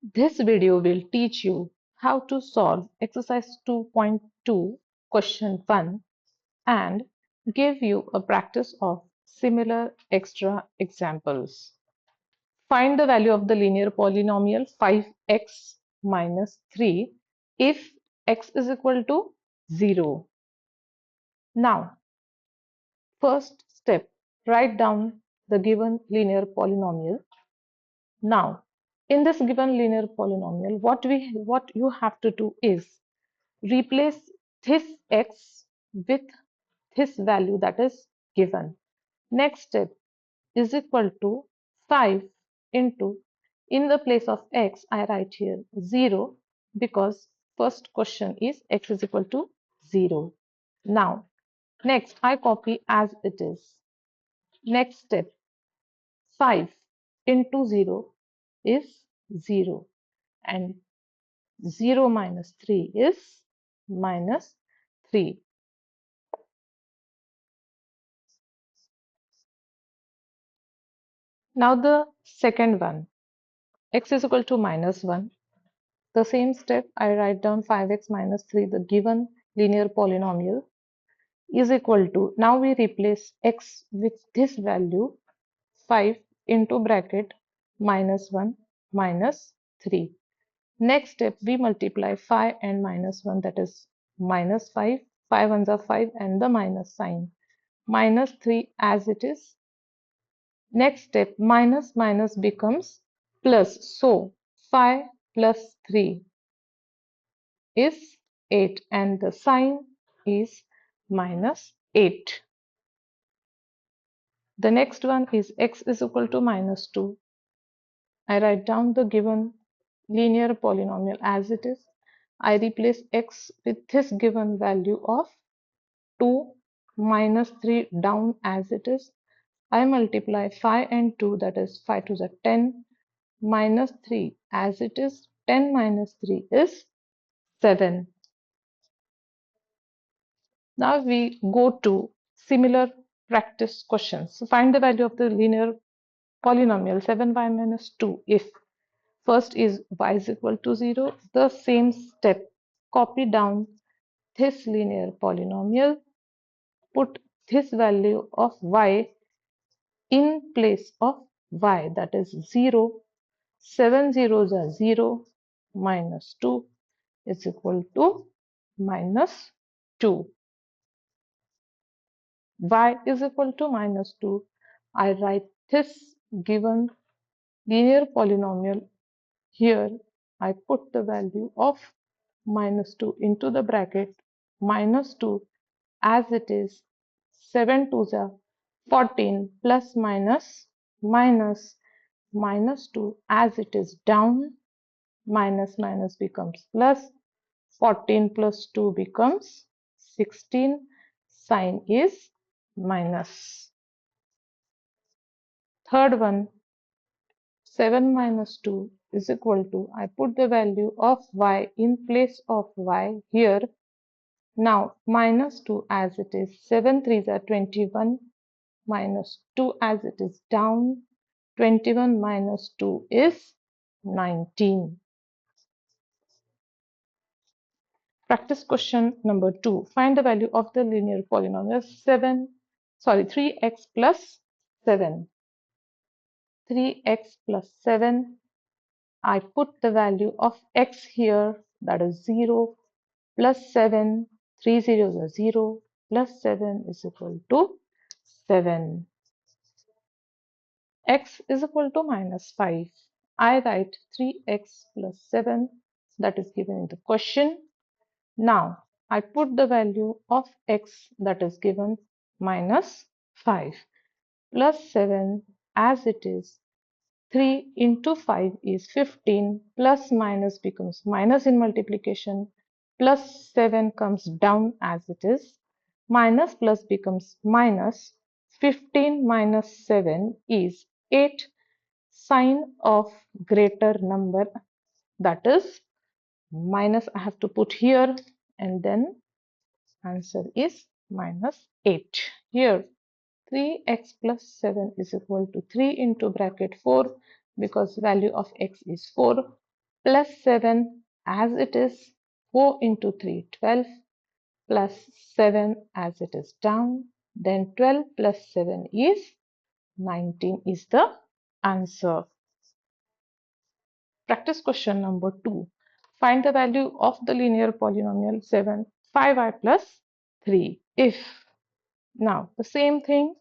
This video will teach you how to solve exercise 2.2 question 1 and give you a practice of similar extra examples. Find the value of the linear polynomial 5x minus 3 if x is equal to 0. Now, first step, write down the given linear polynomial. Now, in this given linear polynomial, what you have to do is replace this x with this value that is given. Next step is equal to 5 into, in the place of x, I write here 0 because first question is x is equal to 0. Now, next I copy as it is. Next step, 5 into 0 is 0 and 0 minus 3 is minus 3. Now the second one, x is equal to minus 1. The same step, I write down 5x minus 3, the given linear polynomial is equal to, now we replace x with this value 5 into bracket minus 1 minus 3. Next step, we multiply 5 and minus 1, that is minus 5. 5 ones are 5 and the minus sign. Minus 3 as it is. Next step, minus minus becomes plus. So 5 plus 3 is 8 and the sign is minus 8. The next one is x is equal to minus 2. I write down the given linear polynomial as it is. I replace x with this given value of 2 minus 3 down as it is. I multiply 5 and 2, that is 5 to the 10 minus 3 as it is. 10 minus 3 is 7. Now we go to similar practice questions. So find the value of the linear polynomial 7y minus 2 if first is y is equal to 0. The same step, copy down this linear polynomial, put this value of y in place of y, that is 0. 7 zeros are 0 minus 2 is equal to minus 2. Y is equal to minus 2. I write this given linear polynomial here. I put the value of minus 2 into the bracket minus 2 as it is. 7 twos are 14 plus minus minus minus 2 as it is down, minus minus becomes plus, 14 plus 2 becomes 16, sign is minus. Third one, 7 minus 2 is equal to, I put the value of y in place of y here. Now minus 2 as it is, 7 threes are 21 minus 2 as it is down, 21 minus 2 is 19. Practice question number 2. Find the value of the linear polynomial 3x plus 7. 3x plus 7. I put the value of x here, that is 0, plus 7. 3 zeros are 0, plus 7 is equal to 7. X is equal to minus 5. I write 3x plus 7, that is given in the question. Now I put the value of x that is given minus 5 plus 7 as it is. 3 into 5 is 15, plus minus becomes minus in multiplication, plus 7 comes down as it is, minus plus becomes minus, 15 minus 7 is 8, sign of greater number, that is minus I have to put here, and then answer is minus 8. Here 3x plus 7 is equal to 3 into bracket 4 because value of x is 4. plus 7 as it is, 4 into 3, 12, plus 7 as it is down, then 12 plus 7 is 19 is the answer. Practice question number 2. Find the value of the linear polynomial 7, 5i plus 3 if. Now the same thing,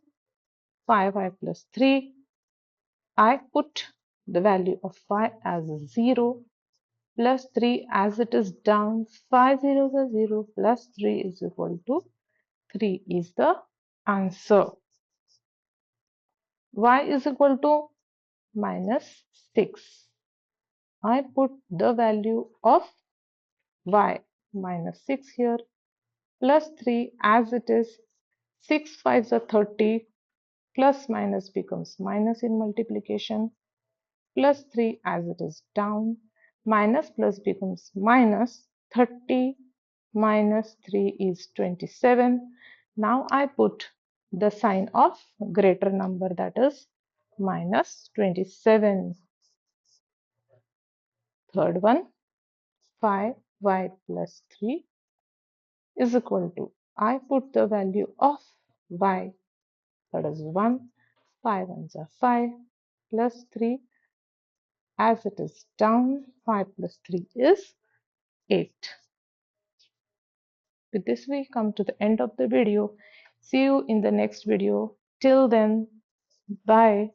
5i plus 3, I put the value of 5 as 0 plus 3 as it is down, 5 zeros are 0 plus 3 is equal to 3 is the answer. Y is equal to minus 6. I put the value of y minus 6 here plus 3 as it is. 6 5s are 30, plus minus becomes minus in multiplication, plus 3 as it is down, minus plus becomes minus, 30 minus 3 is 27. Now I put the sign of greater number, that is minus 27. Third one, 5y plus 3 is equal to, I put the value of y, that is 1, 5 ones are 5, plus 3 as it is down, 5 plus 3 is 8. With this we come to the end of the video. See you in the next video. Till then, bye.